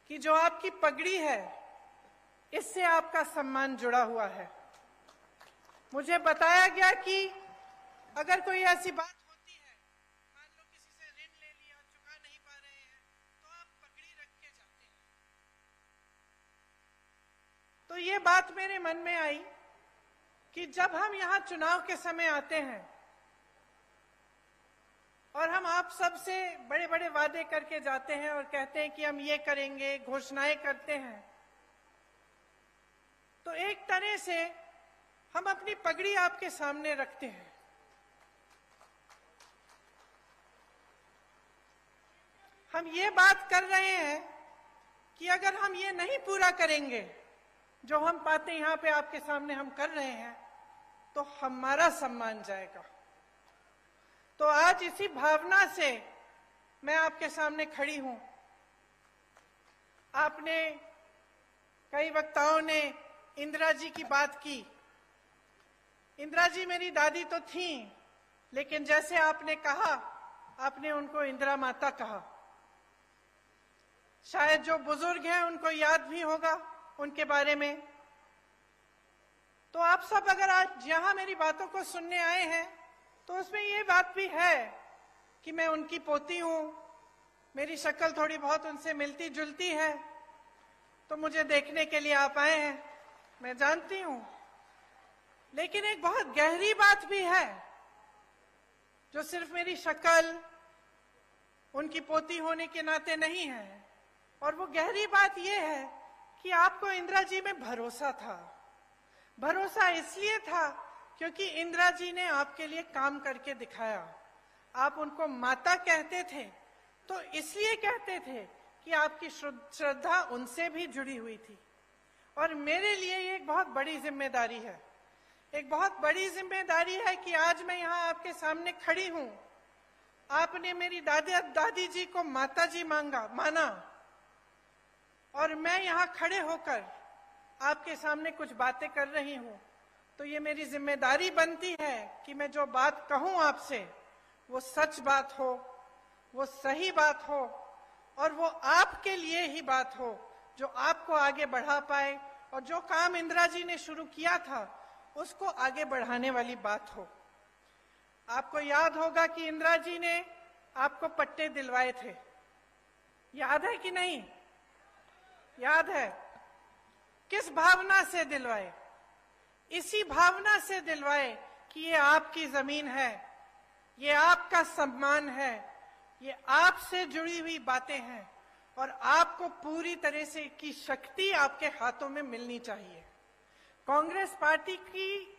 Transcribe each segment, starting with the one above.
कि जो आपकी पगड़ी है इससे आपका सम्मान जुड़ा हुआ है। मुझे बताया गया कि अगर कोई ऐसी बात होती है, मान लो किसी से ऋण ले लिया, चुका नहीं पा रहे हैं, तो आप पगड़ी रख के जाते हैं। तो ये बात मेरे मन में आई कि जब हम यहाँ चुनाव के समय आते हैं और हम आप सब से बड़े बड़े वादे करके जाते हैं और कहते हैं कि हम ये करेंगे, घोषणाएं करते हैं, तो एक तरह से हम अपनी पगड़ी आपके सामने रखते हैं। हम ये बात कर रहे हैं कि अगर हम ये नहीं पूरा करेंगे जो हम बातें यहां पे आपके सामने हम कर रहे हैं, तो हमारा सम्मान जाएगा। तो आज इसी भावना से मैं आपके सामने खड़ी हूं। आपने, कई वक्ताओं ने इंदिरा जी की बात की। इंदिरा जी मेरी दादी तो थी, लेकिन जैसे आपने कहा, आपने उनको इंदिरा माता कहा। शायद जो बुजुर्ग हैं उनको याद भी होगा उनके बारे में। तो आप सब अगर आज यहां मेरी बातों को सुनने आए हैं, तो उसमें ये बात भी है कि मैं उनकी पोती हूं, मेरी शक्ल थोड़ी बहुत उनसे मिलती जुलती है, तो मुझे देखने के लिए आप आए हैं, मैं जानती हूं। लेकिन एक बहुत गहरी बात भी है, जो सिर्फ मेरी शक्ल उनकी पोती होने के नाते नहीं है। और वो गहरी बात यह है कि आपको इंदिरा जी में भरोसा था। भरोसा इसलिए था क्योंकि इंदिरा जी ने आपके लिए काम करके दिखाया। आप उनको माता कहते थे, तो इसलिए कहते थे कि आपकी श्रद्धा उनसे भी जुड़ी हुई थी। और मेरे लिए ये एक बहुत बड़ी जिम्मेदारी है। एक बहुत बड़ी जिम्मेदारी है कि आज मैं यहाँ आपके सामने खड़ी हूँ। आपने मेरी दादी जी को माता जी माना, और मैं यहाँ खड़े होकर आपके सामने कुछ बातें कर रही हूँ। तो ये मेरी जिम्मेदारी बनती है कि मैं जो बात कहूँ आपसे, वो सच बात हो, वो सही बात हो, और वो आपके लिए ही बात हो, जो आपको आगे बढ़ा पाए, और जो काम इंदिरा जी ने शुरू किया था उसको आगे बढ़ाने वाली बात हो। आपको याद होगा कि इंदिरा जी ने आपको पट्टे दिलवाए थे, याद है कि नहीं? याद है। किस भावना से दिलवाए? इसी भावना से दिलवाए कि ये आपकी जमीन है, ये आपका सम्मान है, ये आपसे जुड़ी हुई बातें हैं, और आपको पूरी तरह से की शक्ति आपके हाथों में मिलनी चाहिए। कांग्रेस पार्टी की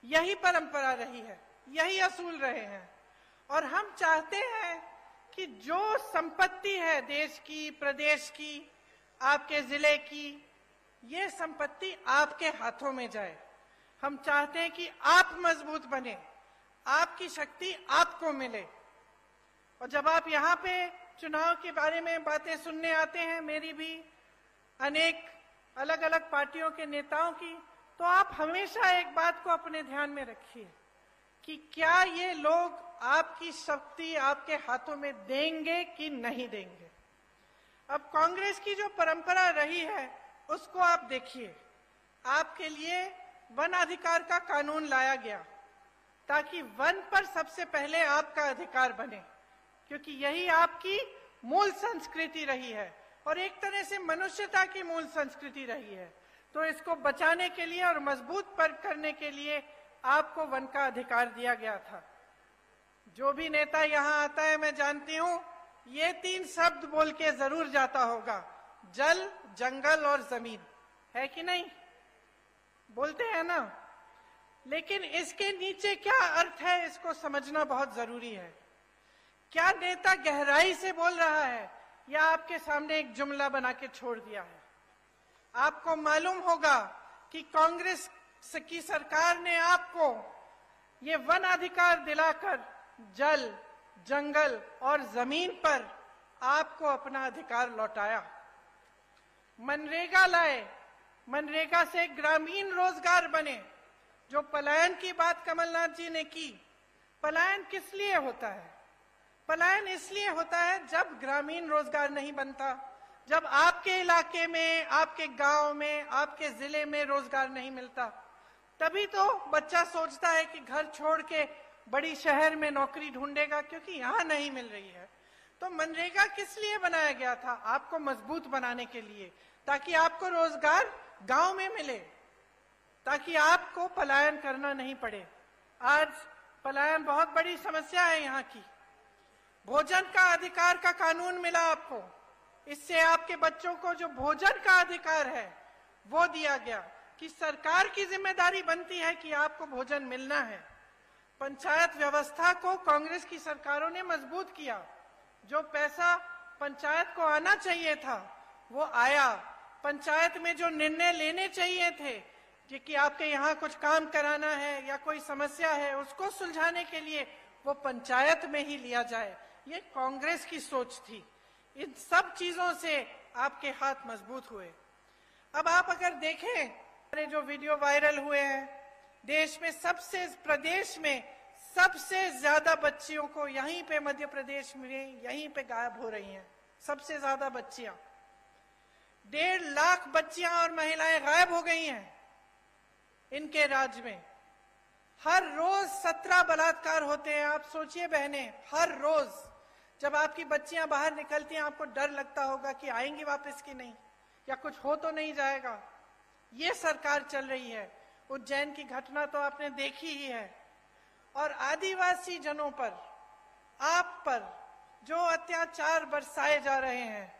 यही परंपरा रही है, यही असूल रहे हैं। और हम चाहते हैं कि जो संपत्ति है देश की, प्रदेश की, आपके जिले की, ये संपत्ति आपके हाथों में जाए। हम चाहते हैं कि आप मजबूत बने, आपकी शक्ति आपको मिले। और जब आप यहाँ पे चुनाव के बारे में बातें सुनने आते हैं, मेरी भी, अनेक अलग अलग पार्टियों के नेताओं की, तो आप हमेशा एक बात को अपने ध्यान में रखिए कि क्या ये लोग आपकी शक्ति आपके हाथों में देंगे कि नहीं देंगे। अब कांग्रेस की जो परंपरा रही है उसको आप देखिए। आपके लिए वन अधिकार का कानून लाया गया ताकि वन पर सबसे पहले आपका अधिकार बने, क्योंकि यही आपकी मूल संस्कृति रही है और एक तरह से मनुष्यता की मूल संस्कृति रही है। तो इसको बचाने के लिए और मजबूत पर करने के लिए आपको वन का अधिकार दिया गया था। जो भी नेता यहाँ आता है, मैं जानती हूँ ये 3 शब्द बोल के जरूर जाता होगा, जल, जंगल और जमीन, है कि नहीं? बोलते हैं ना। लेकिन इसके नीचे क्या अर्थ है, इसको समझना बहुत जरूरी है। क्या नेता गहराई से बोल रहा है या आपके सामने एक जुमला बना के छोड़ दिया है? आपको मालूम होगा कि कांग्रेस की सरकार ने आपको ये वन अधिकार दिलाकर जल, जंगल और जमीन पर आपको अपना अधिकार लौटाया। मनरेगा लाए, मनरेगा से ग्रामीण रोजगार बने। जो पलायन की बात कमलनाथ जी ने की, पलायन किस लिए होता है? पलायन इसलिए होता है जब ग्रामीण रोजगार नहीं बनता, जब आपके इलाके में, आपके गांव में, आपके जिले में रोजगार नहीं मिलता, तभी तो बच्चा सोचता है कि घर छोड़ के बड़ी शहर में नौकरी ढूंढेगा, क्योंकि यहाँ नहीं मिल रही है। तो मनरेगा किस लिए बनाया गया था? आपको मजबूत बनाने के लिए, ताकि आपको रोजगार गांव में मिले, ताकि आपको पलायन करना नहीं पड़े। आज पलायन बहुत बड़ी समस्या है यहाँ की। भोजन का अधिकार का कानून मिला आपको, इससे आपके बच्चों को जो भोजन का अधिकार है वो दिया गया, कि सरकार की जिम्मेदारी बनती है कि आपको भोजन मिलना है। पंचायत व्यवस्था को कांग्रेस की सरकारों ने मजबूत किया। जो पैसा पंचायत को आना चाहिए था वो आया। पंचायत में जो निर्णय लेने चाहिए थे कि आपके यहाँ कुछ काम कराना है या कोई समस्या है, उसको सुलझाने के लिए वो पंचायत में ही लिया जाए, ये कांग्रेस की सोच थी। इन सब चीजों से आपके हाथ मजबूत हुए। अब आप अगर देखें जो वीडियो वायरल हुए हैं, देश में प्रदेश में सबसे ज्यादा बच्चियों को यहीं पे मध्य प्रदेश में यहीं पे गायब हो रही हैं। सबसे ज्यादा बच्चियां, 1.5 लाख बच्चियां और महिलाएं गायब हो गई हैं इनके राज्य में। हर रोज 17 बलात्कार होते हैं। आप सोचिए बहनें, हर रोज जब आपकी बच्चियां बाहर निकलती हैं, आपको डर लगता होगा कि आएंगी वापस कि नहीं, या कुछ हो तो नहीं जाएगा। ये सरकार चल रही है। उज्जैन की घटना तो आपने देखी ही है। और आदिवासी जनों पर, आप पर जो अत्याचार बरसाए जा रहे हैं,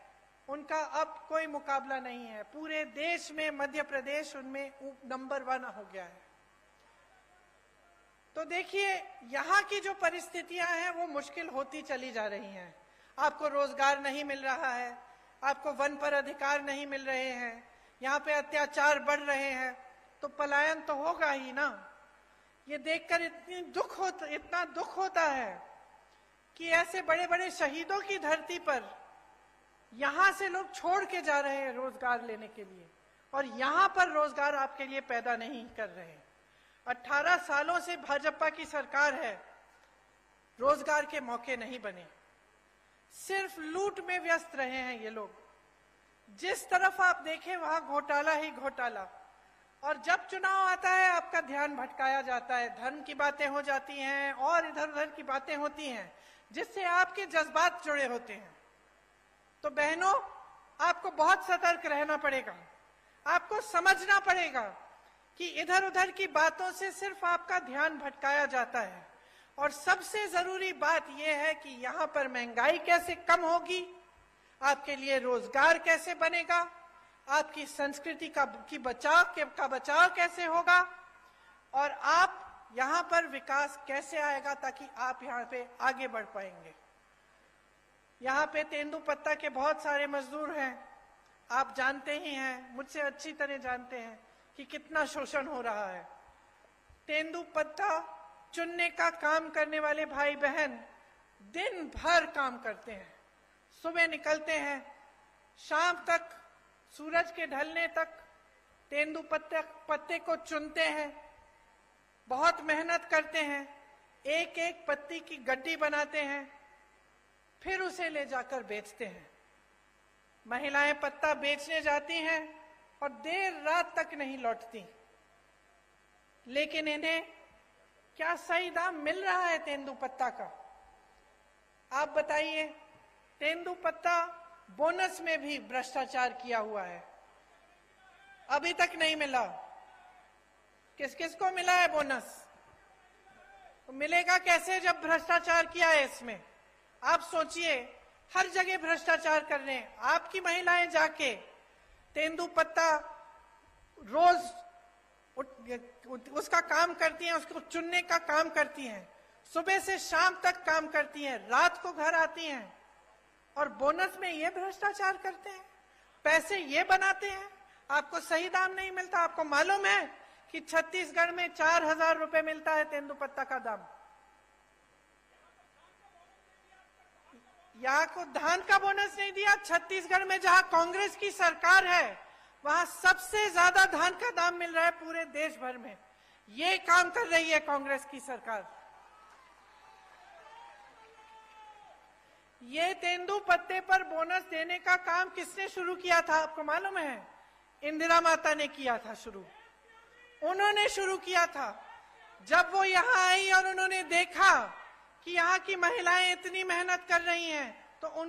उनका अब कोई मुकाबला नहीं है। पूरे देश में मध्य प्रदेश उनमें नंबर 1 हो गया है। तो देखिए, यहाँ की जो परिस्थितियां हैं वो मुश्किल होती चली जा रही हैं। आपको रोजगार नहीं मिल रहा है, आपको वन पर अधिकार नहीं मिल रहे हैं, यहाँ पे अत्याचार बढ़ रहे हैं, तो पलायन तो होगा ही ना। ये देखकर इतना दुख होता है कि ऐसे बड़े बड़े शहीदों की धरती पर यहां से लोग छोड़ के जा रहे हैं रोजगार लेने के लिए, और यहां पर रोजगार आपके लिए पैदा नहीं कर रहे हैं। 18 सालों से भाजपा की सरकार है, रोजगार के मौके नहीं बने, सिर्फ लूट में व्यस्त रहे हैं ये लोग। जिस तरफ आप देखें वहां घोटाला ही घोटाला। और जब चुनाव आता है आपका ध्यान भटकाया जाता है, धर्म की बातें हो जाती हैं और इधर उधर की बातें होती हैं, जिससे आपके जज्बात जुड़े होते हैं। तो बहनों, आपको बहुत सतर्क रहना पड़ेगा। आपको समझना पड़ेगा कि इधर उधर की बातों से सिर्फ आपका ध्यान भटकाया जाता है। और सबसे जरूरी बात यह है कि यहाँ पर महंगाई कैसे कम होगी, आपके लिए रोजगार कैसे बनेगा, आपकी संस्कृति का बचाव कैसे होगा, और आप यहाँ पर विकास कैसे आएगा, ताकि आप यहाँ पे आगे बढ़ पाएंगे। यहाँ पे तेंदुपत्ता के बहुत सारे मजदूर हैं। आप जानते ही हैं, मुझसे अच्छी तरह जानते हैं कि कितना शोषण हो रहा है। तेंदुपत्ता चुनने का काम करने वाले भाई बहन दिन भर काम करते हैं। सुबह निकलते हैं, शाम तक, सूरज के ढलने तक तेंदुपत्ते को चुनते हैं, बहुत मेहनत करते हैं, एक एक पत्ती की गड्डी बनाते हैं, फिर उसे ले जाकर बेचते हैं। महिलाएं पत्ता बेचने जाती हैं और देर रात तक नहीं लौटती। लेकिन इन्हें क्या सही दाम मिल रहा है तेंदुपत्ता का? आप बताइए। तेंदुपत्ता बोनस में भी भ्रष्टाचार किया हुआ है, अभी तक नहीं मिला। किस किस को मिला है बोनस? तो मिलेगा कैसे जब भ्रष्टाचार किया है इसमें? आप सोचिए, हर जगह भ्रष्टाचार कर रहे हैं। आपकी महिलाएं जाके तेंदुपत्ता रोज उसका काम करती हैं, उसको चुनने का काम करती हैं, सुबह से शाम तक काम करती हैं, रात को घर आती हैं, और बोनस में ये भ्रष्टाचार करते हैं, पैसे ये बनाते हैं। आपको सही दाम नहीं मिलता। आपको मालूम है कि छत्तीसगढ़ में 4000 रुपए मिलता है तेंदुपत्ता का दाम। यहाँ को धान का बोनस नहीं दिया। छत्तीसगढ़ में जहां कांग्रेस की सरकार है, वहां सबसे ज्यादा धान का दाम मिल रहा है पूरे देश भर में। ये काम कर रही है कांग्रेस की सरकार। ये तेंदू पत्ते पर बोनस देने का काम किसने शुरू किया था आपको मालूम है? इंदिरा माता ने किया था शुरू, उन्होंने शुरू किया था। जब वो यहाँ आई और उन्होंने देखा कि यहाँ की महिलाएं इतनी मेहनत कर रही हैं, तो उन